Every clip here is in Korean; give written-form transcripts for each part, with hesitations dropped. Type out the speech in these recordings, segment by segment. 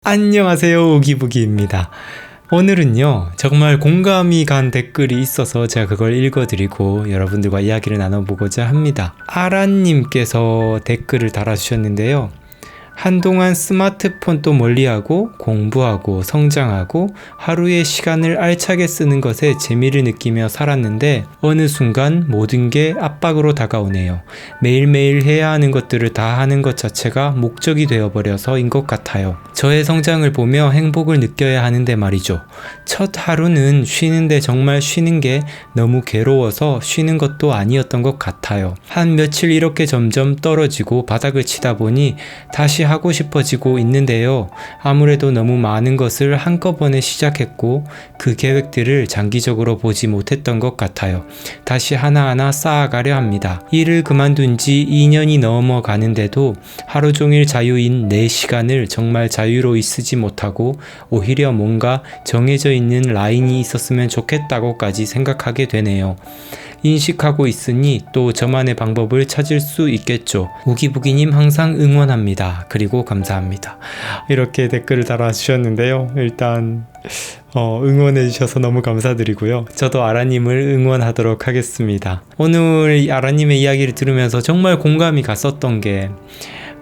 안녕하세요, 오기부기입니다. 오늘은요, 정말 공감이 간 댓글이 있어서 제가 그걸 읽어드리고 여러분들과 이야기를 나눠보고자 합니다. 아란님께서 댓글을 달아주셨는데요. 한동안 스마트폰도 멀리하고 공부하고 성장하고 하루의 시간을 알차게 쓰는 것에 재미를 느끼며 살았는데 어느 순간 모든 게 압박으로 다가오네요. 매일매일 해야 하는 것들을 다 하는 것 자체가 목적이 되어버려서인 것 같아요. 저의 성장을 보며 행복을 느껴야 하는데 말이죠. 첫 하루는 쉬는데 정말 쉬는 게 너무 괴로워서 쉬는 것도 아니었던 것 같아요. 한 며칠 이렇게 점점 떨어지고 바닥을 치다 보니 다시 하고 싶어지고 있는데요. 아무래도 너무 많은 것을 한꺼번에 시작했고 그 계획들을 장기적으로 보지 못했던 것 같아요. 다시 하나하나 쌓아가려 합니다. 일을 그만둔 지 2년이 넘어가는데도 하루 종일 자유인 내 시간을 정말 자유로이 쓰지 못하고 오히려 뭔가 정해져 있는 라인이 있었으면 좋겠다고까지 생각하게 되네요. 인식하고 있으니 또 저만의 방법을 찾을 수 있겠죠. 우기부기님 항상 응원합니다. 그리고 감사합니다. 이렇게 댓글을 달아주셨는데요. 일단 응원해주셔서 너무 감사드리고요. 저도 아라님을 응원하도록 하겠습니다. 오늘 아라님의 이야기를 들으면서 정말 공감이 갔었던 게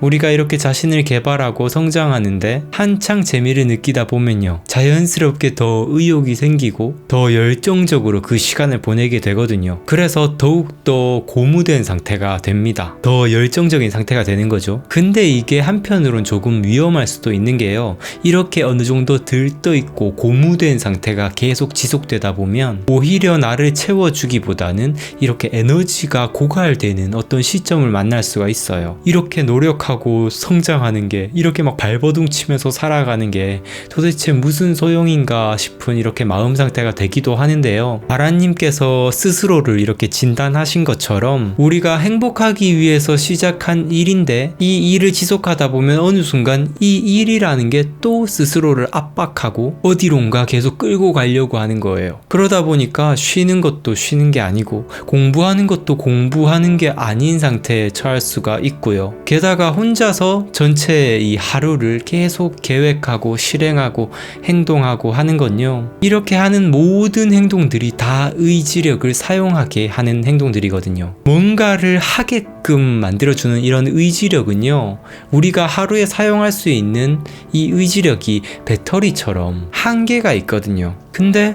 우리가 이렇게 자신을 개발하고 성장하는데 한창 재미를 느끼다 보면요, 자연스럽게 더 의욕이 생기고 더 열정적으로 그 시간을 보내게 되거든요. 그래서 더욱더 고무된 상태가 됩니다. 더 열정적인 상태가 되는 거죠. 근데 이게 한편으론 조금 위험할 수도 있는 게요, 이렇게 어느 정도 들떠있고 고무된 상태가 계속 지속되다 보면 오히려 나를 채워주기보다는 이렇게 에너지가 고갈되는 어떤 시점을 만날 수가 있어요. 이렇게 노력하고 성장하는 게, 이렇게 막 발버둥 치면서 살아가는 게 도대체 무슨 소용인가 싶은 이렇게 마음 상태가 되기도 하는데요. 아란님께서 스스로를 이렇게 진단하신 것처럼 우리가 행복하기 위해서 시작한 일인데 이 일을 지속하다 보면 어느 순간 이 일이라는 게 또 스스로를 압박하고 어디론가 계속 끌고 가려고 하는 거예요. 그러다 보니까 쉬는 것도 쉬는 게 아니고 공부하는 것도 공부하는 게 아닌 상태에 처할 수가 있고요. 게다가 혼자서 전체 이 하루를 계속 계획하고 실행하고 행동하고 하는 건요, 이렇게 하는 모든 행동들이 다 의지력을 사용하게 하는 행동들이거든요. 뭔가를 하게끔 만들어주는 이런 의지력은요, 우리가 하루에 사용할 수 있는 이 의지력이 배터리처럼 한계가 있거든요. 근데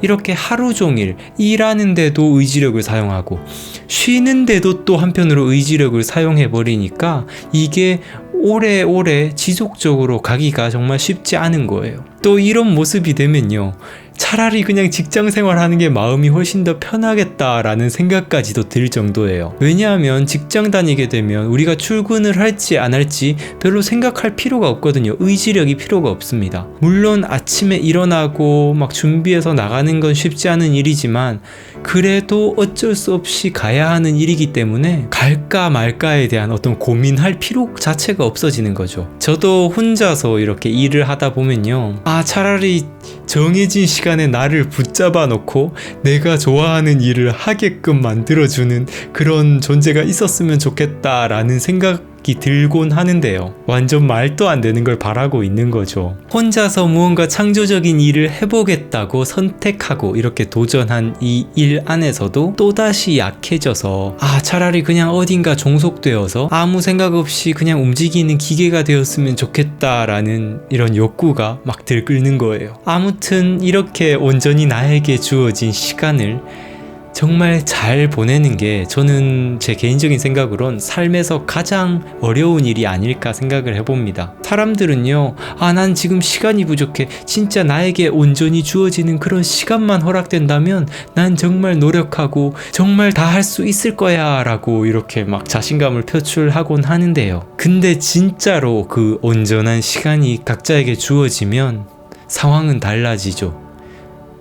이렇게 하루 종일 일하는데도 의지력을 사용하고 쉬는데도 또 한편으로 의지력을 사용해 버리니까 이게 오래오래 지속적으로 가기가 정말 쉽지 않은 거예요. 또 이런 모습이 되면요, 차라리 그냥 직장 생활하는 게 마음이 훨씬 더 편하겠다라는 생각까지도 들 정도예요. 왜냐하면 직장 다니게 되면 우리가 출근을 할지 안 할지 별로 생각할 필요가 없거든요. 의지력이 필요가 없습니다. 물론 아침에 일어나고 막 준비해서 나가는 건 쉽지 않은 일이지만 그래도 어쩔 수 없이 가야 하는 일이기 때문에 갈까 말까에 대한 어떤 고민할 필요 자체가 없어지는 거죠. 저도 혼자서 이렇게 일을 하다 보면요, 차라리 정해진 시간에 나를 붙잡아 놓고 내가 좋아하는 일을 하게끔 만들어주는 그런 존재가 있었으면 좋겠다라는 생각이 들곤 하는데요. 완전 말도 안 되는 걸 바라고 있는 거죠. 혼자서 무언가 창조적인 일을 해보겠다고 선택하고 이렇게 도전한 이 일 안에서도 또다시 약해져서 차라리 그냥 어딘가 종속되어서 아무 생각 없이 그냥 움직이는 기계가 되었으면 좋겠다라는 이런 욕구가 막 들끓는 거예요. 아무튼 이렇게 온전히 나에게 주어진 시간을 정말 잘 보내는 게 저는 제 개인적인 생각으론 삶에서 가장 어려운 일이 아닐까 생각을 해봅니다. 사람들은요, 난 지금 시간이 부족해, 진짜 나에게 온전히 주어지는 그런 시간만 허락된다면 난 정말 노력하고 정말 다 할 수 있을 거야 라고 이렇게 막 자신감을 표출하곤 하는데요. 근데 진짜로 그 온전한 시간이 각자에게 주어지면 상황은 달라지죠.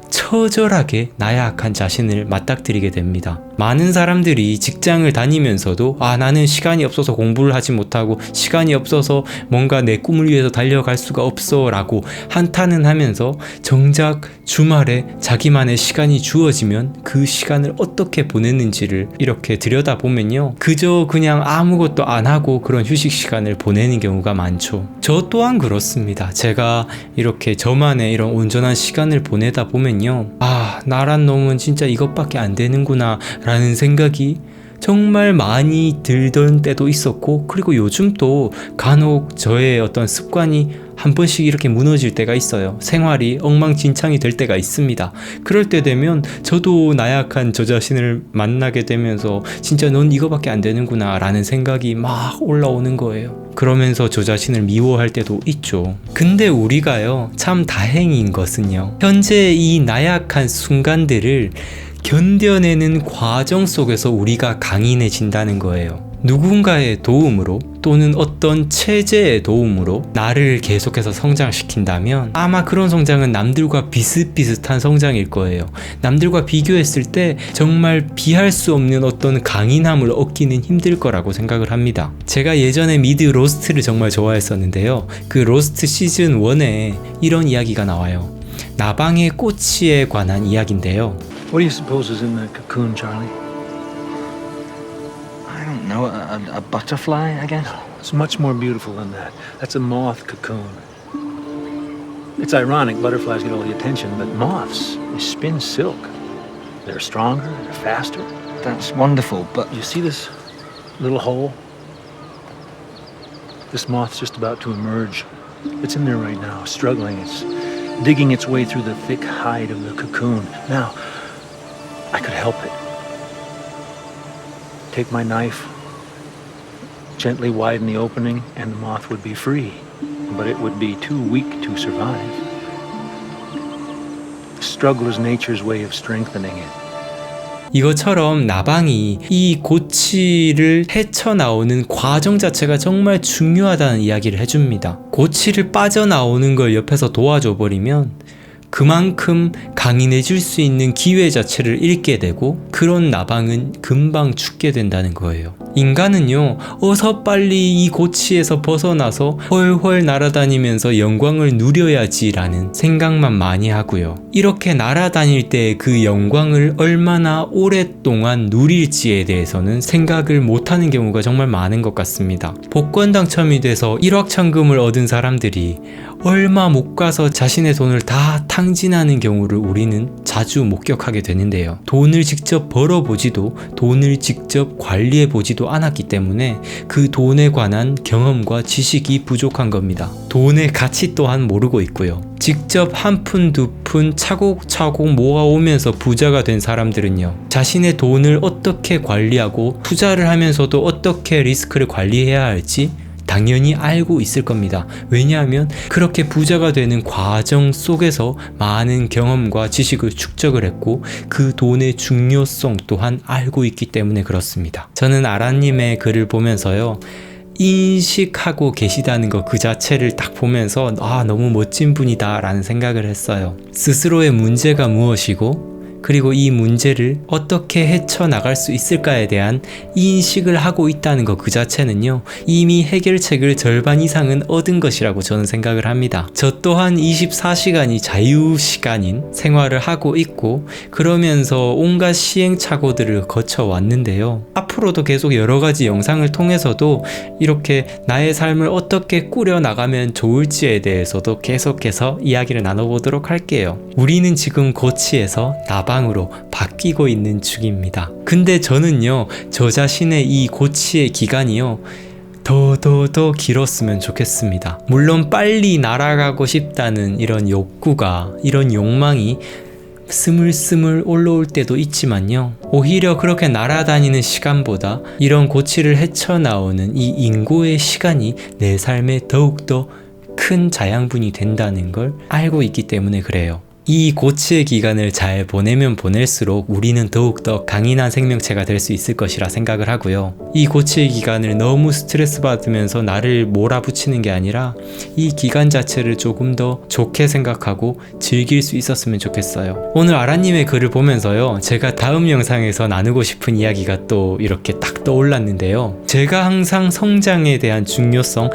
처절하게 나약한 자신을 맞닥뜨리게 됩니다. 많은 사람들이 직장을 다니면서도 나는 시간이 없어서 공부를 하지 못하고 시간이 없어서 뭔가 내 꿈을 위해서 달려갈 수가 없어 라고 한탄은 하면서 정작 주말에 자기만의 시간이 주어지면 그 시간을 어떻게 보냈는지를 이렇게 들여다보면요, 그저 그냥 아무것도 안 하고 그런 휴식 시간을 보내는 경우가 많죠. 저 또한 그렇습니다. 제가 이렇게 저만의 이런 온전한 시간을 보내다 보면요, 나란 놈은 진짜 이것밖에 안 되는구나 라는 생각이 정말 많이 들던 때도 있었고, 그리고 요즘 또 간혹 저의 어떤 습관이 한 번씩 이렇게 무너질 때가 있어요. 생활이 엉망진창이 될 때가 있습니다. 그럴 때 되면 저도 나약한 저 자신을 만나게 되면서 진짜 넌 이거밖에 안 되는구나 라는 생각이 막 올라오는 거예요. 그러면서 저 자신을 미워할 때도 있죠. 근데 우리가요, 참 다행인 것은요, 현재 이 나약한 순간들을 견뎌내는 과정 속에서 우리가 강인해진다는 거예요. 누군가의 도움으로 또는 어떤 체제의 도움으로 나를 계속해서 성장시킨다면 아마 그런 성장은 남들과 비슷비슷한 성장일 거예요. 남들과 비교했을 때 정말 비할 수 없는 어떤 강인함을 얻기는 힘들 거라고 생각을 합니다. 제가 예전에 미드 로스트를 정말 좋아했었는데요, 그 로스트 시즌 1에 이런 이야기가 나와요. 나방의 꼬치에 관한 이야기인데요. What do you suppose is in that cocoon, Charlie? I don't know, a butterfly, I guess? It's much more beautiful than that. That's a moth cocoon. It's ironic, butterflies get all the attention, but moths, they spin silk. They're stronger, they're faster. That's wonderful, but You see this little hole? This moth's just about to emerge. It's in there right now, struggling. It's digging its way through the thick hide of the cocoon. Now, I could help it. Take my knife, gently widen the opening, and the moth would be free. But it would be too weak to survive. Struggle is nature's way of strengthening it. 이것처럼 나방이 이 고치를 헤쳐나오는 과정 자체가 정말 중요하다는 이야기를 해줍니다. 고치를 빠져나오는 걸 옆에서 도와줘 버리면 그만큼 강인해질 수 있는 기회 자체를 잃게 되고, 그런 나방은 금방 죽게 된다는 거예요. 인간은요, 어서 빨리 이 고치에서 벗어나서 훨훨 날아다니면서 영광을 누려야지 라는 생각만 많이 하고요. 이렇게 날아다닐 때 그 영광을 얼마나 오랫동안 누릴지에 대해서는 생각을 못하는 경우가 정말 많은 것 같습니다. 복권 당첨이 돼서 일확천금을 얻은 사람들이 얼마 못 가서 자신의 돈을 다 탕진하는 경우를 우리는 자주 목격하게 되는데요. 돈을 직접 벌어보지도 돈을 직접 관리해보지도 않았기 때문에 그 돈에 관한 경험과 지식이 부족한 겁니다. 돈의 가치 또한 모르고 있고요. 직접 한 푼 두 푼 차곡차곡 모아오면서 부자가 된 사람들은요, 자신의 돈을 어떻게 관리하고 투자를 하면서도 어떻게 리스크를 관리해야 할지 당연히 알고 있을 겁니다. 왜냐하면 그렇게 부자가 되는 과정 속에서 많은 경험과 지식을 축적을 했고 그 돈의 중요성 또한 알고 있기 때문에 그렇습니다. 저는 아라님의 글을 보면서요, 인식하고 계시다는 것 그 자체를 딱 보면서 너무 멋진 분이다 라는 생각을 했어요. 스스로의 문제가 무엇이고 그리고 이 문제를 어떻게 헤쳐나갈 수 있을까에 대한 인식을 하고 있다는 것 그 자체는요, 이미 해결책을 절반 이상은 얻은 것이라고 저는 생각을 합니다. 저 또한 24시간이 자유시간인 생활을 하고 있고 그러면서 온갖 시행착오들을 거쳐왔는데요. 앞으로도 계속 여러가지 영상을 통해서도 이렇게 나의 삶을 어떻게 꾸려나가면 좋을지에 대해서도 계속해서 이야기를 나눠보도록 할게요. 우리는 지금 고치에서 나방으로 바뀌고 있는 중입니다. 근데 저는요, 저 자신의 이 고치의 기간이요, 더 길었으면 좋겠습니다. 물론 빨리 날아가고 싶다는 이런 욕구가, 이런 욕망이 스물스물 올라올 때도 있지만요, 오히려 그렇게 날아다니는 시간보다 이런 고치를 헤쳐나오는 이 인고의 시간이 내 삶에 더욱더 큰 자양분이 된다는 걸 알고 있기 때문에 그래요. 이 고치의 기간을 잘 보내면 보낼수록 우리는 더욱더 강인한 생명체가 될 수 있을 것이라 생각을 하고요. 이 고치의 기간을 너무 스트레스 받으면서 나를 몰아붙이는 게 아니라 이 기간 자체를 조금 더 좋게 생각하고 즐길 수 있었으면 좋겠어요. 오늘 아라님의 글을 보면서요, 제가 다음 영상에서 나누고 싶은 이야기가 또 이렇게 딱 떠올랐는데요. 제가 항상 성장에 대한 중요성,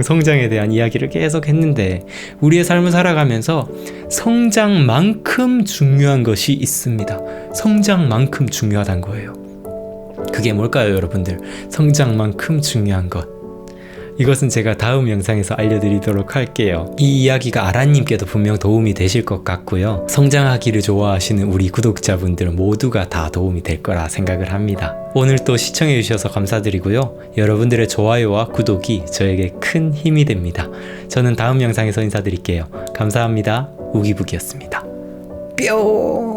성장에 대한 이야기를 계속 했는데 우리의 삶을 살아가면서 성장만큼 중요한 것이 있습니다. 성장만큼 중요하단 거예요. 그게 뭘까요, 여러분들? 성장만큼 중요한 것. 이것은 제가 다음 영상에서 알려드리도록 할게요. 이 이야기가 아라님께도 분명 도움이 되실 것 같고요. 성장하기를 좋아하시는 우리 구독자분들 모두가 다 도움이 될 거라 생각을 합니다. 오늘 또 시청해주셔서 감사드리고요. 여러분들의 좋아요와 구독이 저에게 큰 힘이 됩니다. 저는 다음 영상에서 인사드릴게요. 감사합니다. 우기북이었습니다. 뿅!